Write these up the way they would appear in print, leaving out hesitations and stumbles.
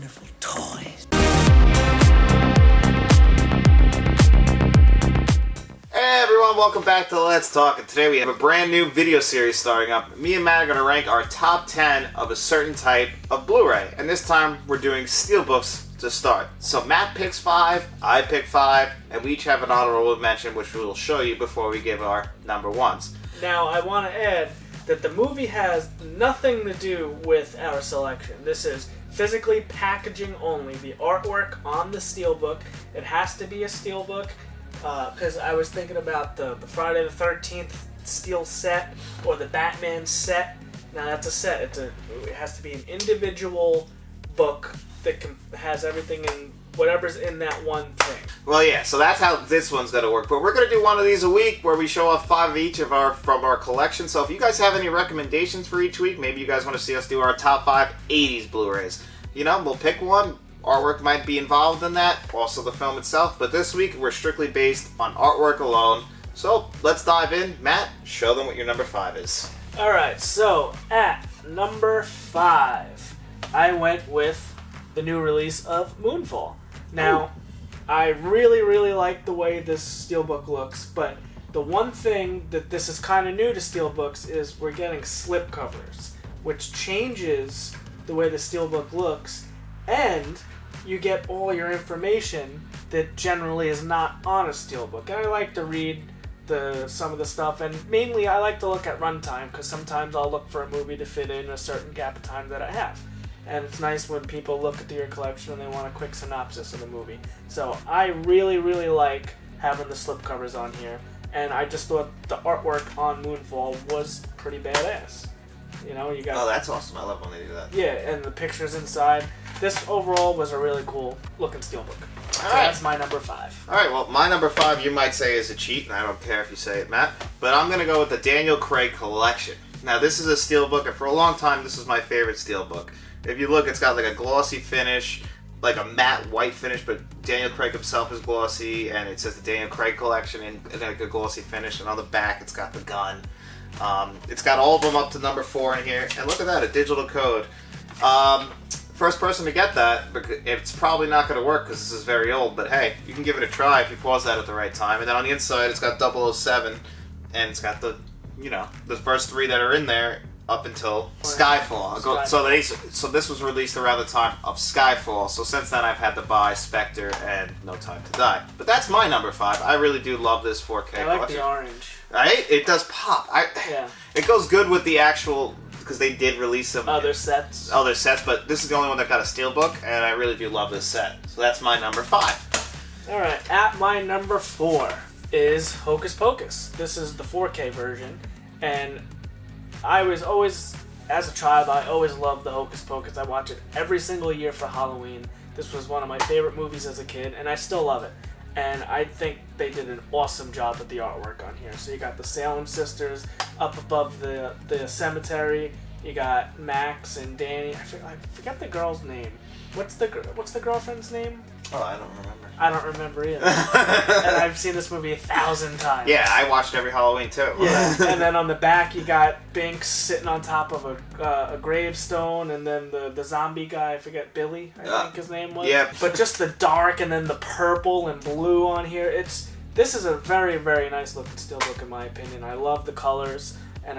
wonderful toys. Hey everyone, welcome back to Let's Talk, and today we have a brand new video series starting up. Me and Matt are going to rank our top 10 of a certain type of Blu-ray, and this time we're doing Steelbooks to start. So Matt picks 5, I pick 5, and we each have an honorable mention, which we will show you before we give our number ones. Now, I want to add that the movie has nothing to do with our selection. This is physically packaging only. The artwork on the Steelbook, it has to be a Steelbook, because I was thinking about the Friday the 13th Steel set or the Batman set. Now that's a set. It has to be an individual book that has everything in whatever's in that one thing. Well, yeah, so that's how this one's going to work. But we're going to do one of these a week where we show off 5 of each of from our collection. So if you guys have any recommendations for each week, maybe you guys want to see us do our top 5 80s Blu-rays. You know, we'll pick one. Artwork might be involved in that, also the film itself. But this week, we're strictly based on artwork alone. So let's dive in. Matt, show them what your number 5 is. Alright, so at number 5, I went with the new release of Moonfall. Now, I really like the way this Steelbook looks, but the one thing that this is kind of new to Steelbooks is we're getting slipcovers, which changes the way the Steelbook looks, and you get all your information that generally is not on a Steelbook. And I like to read some of the stuff, and mainly I like to look at runtime, because sometimes I'll look for a movie to fit in a certain gap of time that I have. And it's nice when people look at your collection and they want a quick synopsis of the movie. So I really like having the slipcovers on here. And I just thought the artwork on Moonfall was pretty badass. You know, you got... Oh, that's awesome. I love when they do that. Yeah, and the pictures inside. This overall was a really cool looking Steelbook. So All right. That's my number 5. Alright, well, my number 5 you might say is a cheat, and I don't care if you say it, Matt. But I'm going to go with the Daniel Craig Collection. Now, this is a Steelbook, and for a long time, this is my favorite Steelbook. If you look, it's got like a glossy finish, like a matte white finish, but Daniel Craig himself is glossy, and it says the Daniel Craig Collection in like a glossy finish, and on the back it's got the gun. It's got all of them up to number 4 in here, and look at that, a digital code. First person to get that, it's probably not going to work because this is very old, but hey, you can give it a try if you pause that at the right time. And then on the inside, it's got 007, and it's got the first 3 that are in there up until Skyfall. So this was released around the time of Skyfall. So since then, I've had to buy Spectre and No Time to Die. But that's my number 5. I really do love this 4K I like collection. the orange. Right? It does pop. Yeah. It goes good with the actual, because they did release some Other sets, but this is the only one that got a Steelbook, and I really do love this set. So that's my number 5. Alright, at my number 4 is Hocus Pocus. This is the 4K version, and I was always, as a child, I always loved the Hocus Pocus. I watch it every single year for Halloween. This was one of my favorite movies as a kid, and I still love it. And I think they did an awesome job with the artwork on here. So you got the Salem sisters up above the cemetery. You got Max and Danny. I forget the girl's name. What's the girlfriend's name? Oh, I don't remember. I don't remember either. And I've seen this movie 1,000 times. Yeah, I watched every Halloween too. Yeah, and then on the back you got Binks sitting on top of a gravestone, and then the zombie guy, I forget, Billy, I think his name was. Yeah. But just the dark and then the purple and blue on here. This is a very nice looking Steelbook in my opinion. I love the colors. And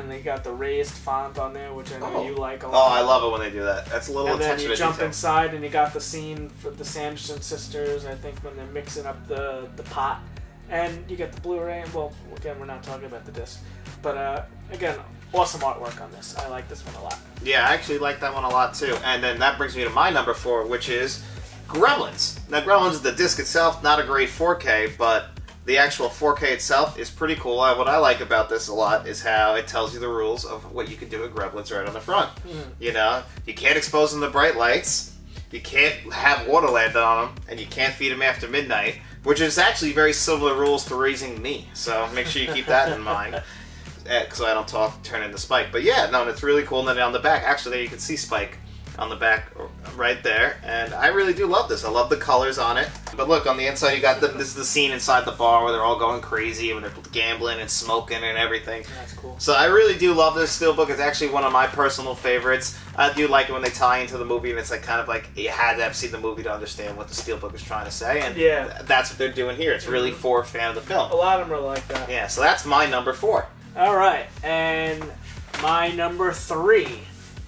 they got the raised font on there, which I know you like a lot. Oh, I love it when they do that. That's a little attention to detail. And then you jump inside, and you got the scene for the Sanderson sisters, I think, when they're mixing up the pot. And you get the Blu-ray. Well, again, we're not talking about the disc. But, again, awesome artwork on this. I like this one a lot. Yeah, I actually like that one a lot, too. And then that brings me to my number 4, which is Gremlins. Now, Gremlins, the disc itself, not a great 4K, but the actual 4K itself is pretty cool. What I like about this a lot is how it tells you the rules of what you can do with Gremlins right on the front. You know, you can't expose them to bright lights, you can't have water land on them, and you can't feed them after midnight, which is actually very similar rules to raising me. So make sure you keep that in mind, so I don't turn into Spike. But yeah, no, it's really cool. And then on the back, actually, there you can see Spike on the back right there, and I really do love this. I love the colors on it. But look, on the inside you got this is the scene inside the bar where they're all going crazy and they're gambling and smoking and everything. That's cool. So I really do love this Steelbook. It's actually one of my personal favorites. I do like it when they tie into the movie, and it's like kind of like you had to have seen the movie to understand what the Steelbook is trying to say, and that's what they're doing here. It's really for a fan of the film. A lot of them are like that. Yeah, so that's my number 4. All right, and my number 3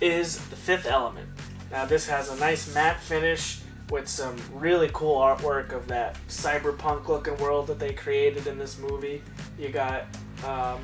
is The Fifth Element. Now, this has a nice matte finish with some really cool artwork of that cyberpunk-looking world that they created in this movie. You got, I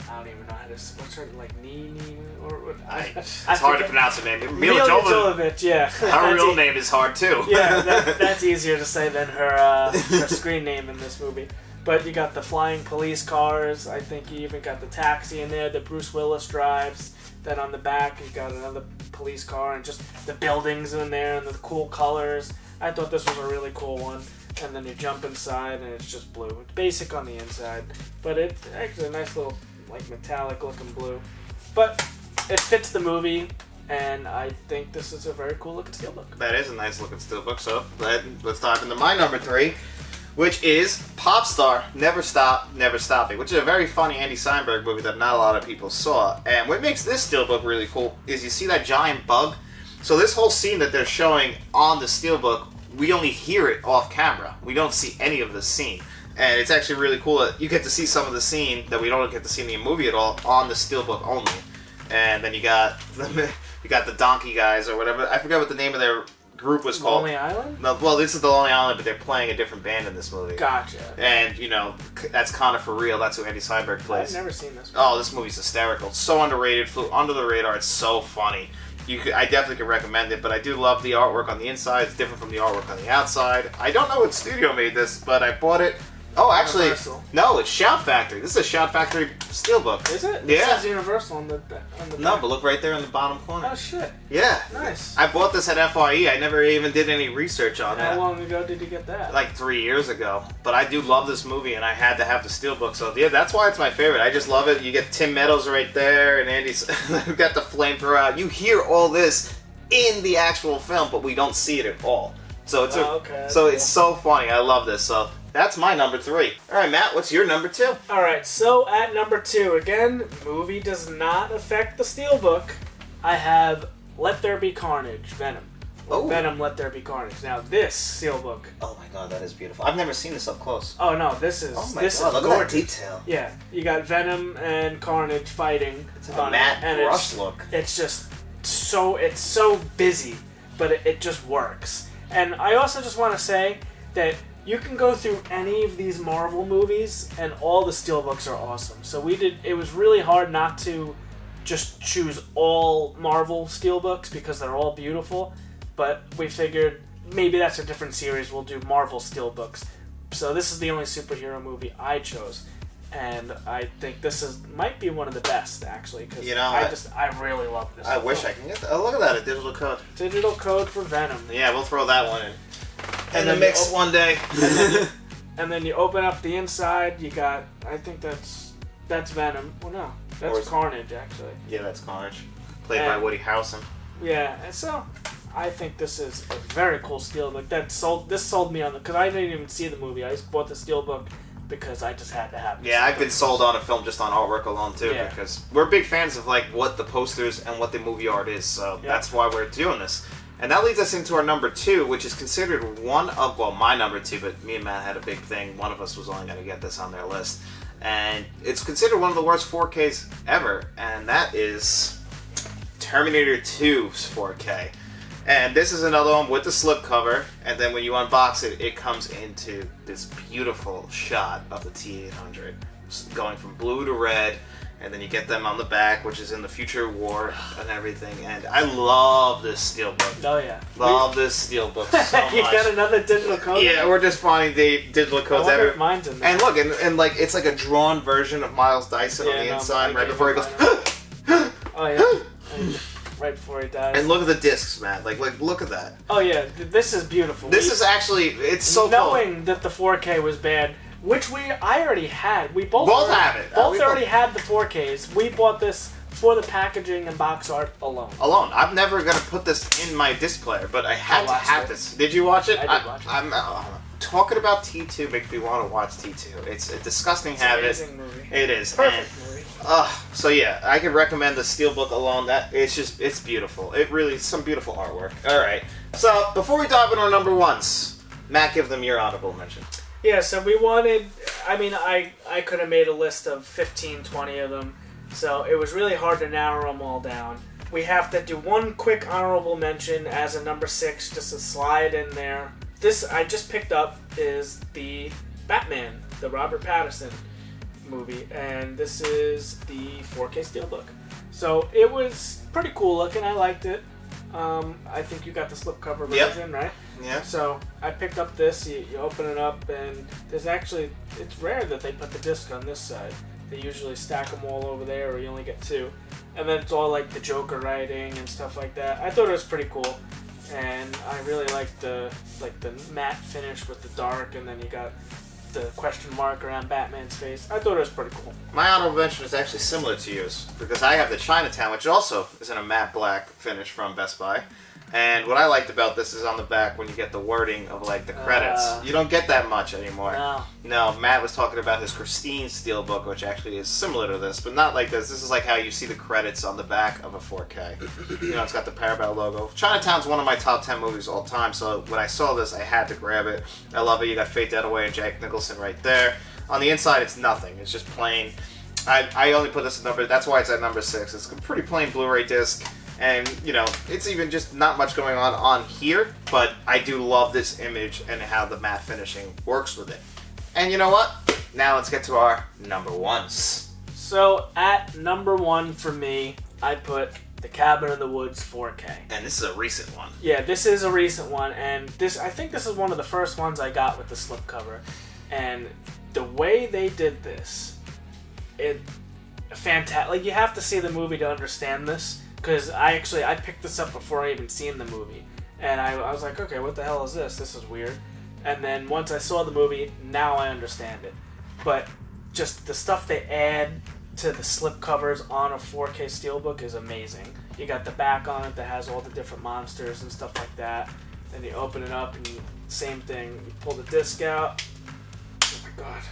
don't even know how to, what's her, like, Nini, or it's hard to pronounce her name. Mila Jovovich, yeah. Her real name is hard, too. Yeah, that's easier to say than her screen name in this movie. But you got the flying police cars. I think you even got the taxi in there that Bruce Willis drives. Then on the back, you got another police car, and just the buildings in there and the cool colors. I thought this was a really cool one. And then you jump inside, and it's just blue. It's basic on the inside, but it's actually a nice little, like, metallic-looking blue. But it fits the movie, and I think this is a very cool-looking steelbook. That is a nice-looking steelbook, so let's dive into my number 3. Which is Popstar, Never Stop, Never Stopping, which is a very funny Andy Samberg movie that not a lot of people saw. And what makes this steelbook really cool is you see that giant bug. So this whole scene that they're showing on the steelbook, we only hear it off camera. We don't see any of the scene. And it's actually really cool that you get to see some of the scene that we don't get to see in the movie at all on the steelbook only. And then you got the donkey guys or whatever. I forget what the name of their group was called. Lonely Island? No, well, this is the Lonely Island, but they're playing a different band in this movie. Gotcha. And, you know, that's Connor for real. That's who Andy Samberg plays. I've never seen this movie. Oh, this movie's hysterical. It's so underrated. Flew under the radar. It's so funny. I definitely could recommend it, but I do love the artwork on the inside. It's different from the artwork on the outside. I don't know what studio made this, but I bought it. Oh, actually, no, it's Shout Factory. This is a Shout Factory steelbook. Is it? Yeah. It says Universal on the back. No, but look right there in the bottom corner. Oh, shit. Yeah. Nice. I bought this at FYE. I never even did any research on that. How long ago did you get that? Like 3 years ago. But I do love this movie, and I had to have the steelbook. So, yeah, that's why it's my favorite. I just love it. You get Tim Meadows right there, and Andy's got the flamethrower out. You hear all this in the actual film, but we don't see it at all. So it's it's so funny. I love this. So that's my number 3. All right, Matt, what's your number 2? All right, so at number 2, again, movie does not affect the steelbook. I have Let There Be Carnage, Venom. Oh. Venom, Let There Be Carnage. Now this steelbook. Oh my God, that is beautiful. I've never seen this up close. Oh no, this is. Oh my this God, is look at that detail. Yeah, you got Venom and Carnage fighting. It's like a matte brush look. It's just so busy, but it just works. And I also just want to say that you can go through any of these Marvel movies, and all the steelbooks are awesome. So it was really hard not to just choose all Marvel steelbooks because they're all beautiful. But we figured maybe that's a different series. We'll do Marvel steelbooks. So this is the only superhero movie I chose. And I think this might be one of the best, actually, because I really love this. I wish I can get that. Oh, look at that, a digital code. Digital code for Venom. Yeah, we'll throw that one in the mix one day. And then you open up the inside, you got, I think that's Venom. Well, no, that's Carnage, actually. Yeah, that's Carnage. Played by Woody Harrelson. Yeah, and so I think this is a very cool steelbook. This sold me on because I didn't even see the movie. I just bought the steelbook because I just had to have it. Yeah, I've been sold on a film just on artwork alone too, because we're big fans of like what the posters and what the movie art is, so that's why we're doing this. And that leads us into our number 2, which is considered my number 2, but me and Matt had a big thing. One of us was only going to get this on their list. And it's considered one of the worst 4Ks ever, and that is Terminator 2's 4K. And this is another one with the slipcover, and then when you unbox it, it comes into this beautiful shot of the T-800, going from blue to red, and then you get them on the back, which is in the future war and everything. And I love this steelbook. Oh yeah, love this steelbook so much. You got another digital code. Yeah, we're just finding the digital codes everywhere. If mine's in there. And look, and like it's like a drawn version of Miles Dyson on the inside, right before he goes. Oh yeah. Right before he dies. And look at the discs, man. Like look at that. Oh yeah, this is beautiful. This is actually, it's so knowing that the 4K was bad, which I already had. We both have it. Both already had the 4Ks. We bought this for the packaging and box art alone. I'm never gonna put this in my disc player, but I had to have this. Did you watch it? I did watch it. I'm talking about T2 makes me want to watch T2. It's a disgusting habit. It's an amazing movie. It is. Perfect movie. So yeah, I can recommend the Steelbook alone. That it's beautiful. It really, some beautiful artwork. All right. So before we dive into our number ones, Matt, give them your honorable mention. Yeah, so we wanted, I mean, I could have made a list of 15, 20 of them, so it was really hard to narrow them all down. We have to do one quick honorable mention as a number 6, just to slide in there. This I just picked up is the Batman, the Robert Pattinson movie, and this is the 4K Steelbook. So it was pretty cool looking, I liked it. I think you got the slipcover version, right? Yeah. So I picked up this, you open it up, and there's actually, it's rare that they put the disc on this side. They usually stack them all over there, or you only get 2. And then it's all like the Joker writing and stuff like that. I thought it was pretty cool, and I really liked the matte finish with the dark, and then you got the question mark around Batman's face. I thought it was pretty cool. My honorable mention is actually similar to yours, because I have the Chinatown, which also is in a matte black finish from Best Buy. And what I liked about this is on the back when you get the wording of like the credits. You don't get that much anymore. No, Matt was talking about his Christine Steelbook, which actually is similar to this, but not like this. This is like how you see the credits on the back of a 4K. You know, it's got the Paramount logo. Chinatown's one of my top 10 movies all time, so when I saw this, I had to grab it. I love it. You got Faye Dunaway and Jack Nicholson right there. On the inside, it's nothing. It's just plain. I only put this at number, that's why it's at number 6. It's a pretty plain Blu-ray disc. And, you know, it's even just not much going on here, but I do love this image and how the matte finishing works with it. And you know what? Now let's get to our number ones. So, at number 1 for me, I put the Cabin in the Woods 4K. And this is a recent one. Yeah, this is a recent one, and I think this is one of the first ones I got with the slipcover. And the way they did this, fantastic. Like, you have to see the movie to understand this. Because I picked this up before I even seen the movie. And I was like, okay, what the hell is this? This is weird. And then once I saw the movie, now I understand it. But just the stuff they add to the slipcovers on a 4K Steelbook is amazing. You got the back on it that has all the different monsters and stuff like that. Then you open it up and same thing. You pull the disc out. Oh my god.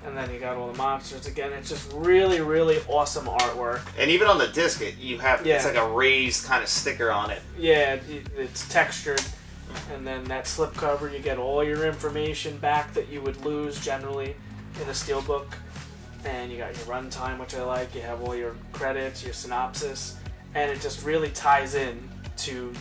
And then you got all the monsters again. It's just really, really awesome artwork. And even on the disc, it's like a raised kind of sticker on it. Yeah, it's textured. And then that slipcover, you get all your information back that you would lose generally in a Steelbook. And you got your runtime, which I like. You have all your credits, your synopsis, and it just really ties in to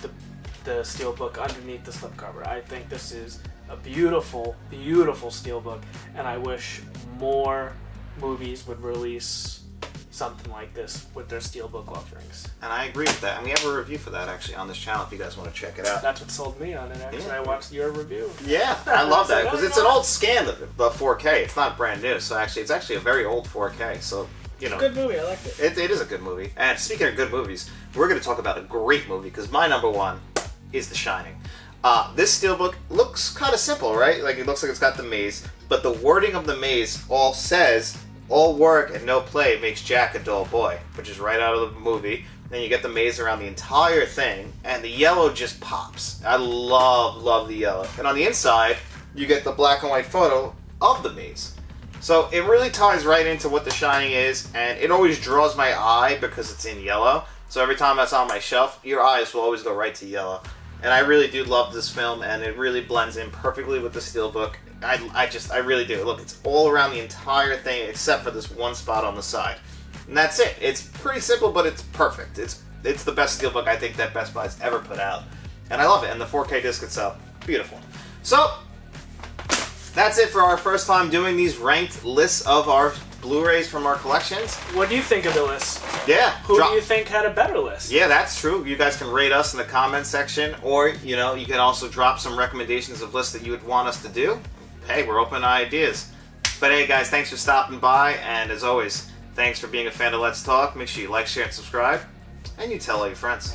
the Steelbook underneath the slipcover. I think this is a beautiful, beautiful Steelbook, and I wish more movies would release something like this with their Steelbook offerings. And I agree with that. And we have a review for that actually on this channel if you guys want to check it out. That's what sold me on it, actually. Yeah. I watched your review. Yeah, I love that because it's an old scan of the 4K. It's not brand new, so actually it's actually a very old 4K. So, you know, good movie. I liked it. It is a good movie. And speaking of good movies, we're going to talk about a great movie because my number 1 is The Shining. This Steelbook looks kind of simple, right? Like, it looks like it's got the maze, but the wording of the maze all says, all work and no play makes Jack a dull boy, which is right out of the movie. Then you get the maze around the entire thing, and the yellow just pops. I love the yellow. And on the inside, you get the black and white photo of the maze. So it really ties right into what The Shining is, and it always draws my eye because it's in yellow. So every time that's on my shelf, your eyes will always go right to yellow. And I really do love this film, and it really blends in perfectly with the Steelbook. I really do. Look, it's all around the entire thing except for this one spot on the side. And that's it. It's pretty simple, but it's perfect. It's the best Steelbook I think that Best Buy's ever put out. And I love it. And the 4K disc itself, beautiful. So, that's it for our first time doing these ranked lists of our Blu-rays from our collections. What do you think of the list? Yeah. Who do you think had a better list? Yeah, that's true. You guys can rate us in the comments section, or, you know, you can also drop some recommendations of lists that you would want us to do. Hey, we're open to ideas. But hey, guys, thanks for stopping by, and as always, thanks for being a fan of Let's Talk. Make sure you like, share, and subscribe, and you tell all your friends.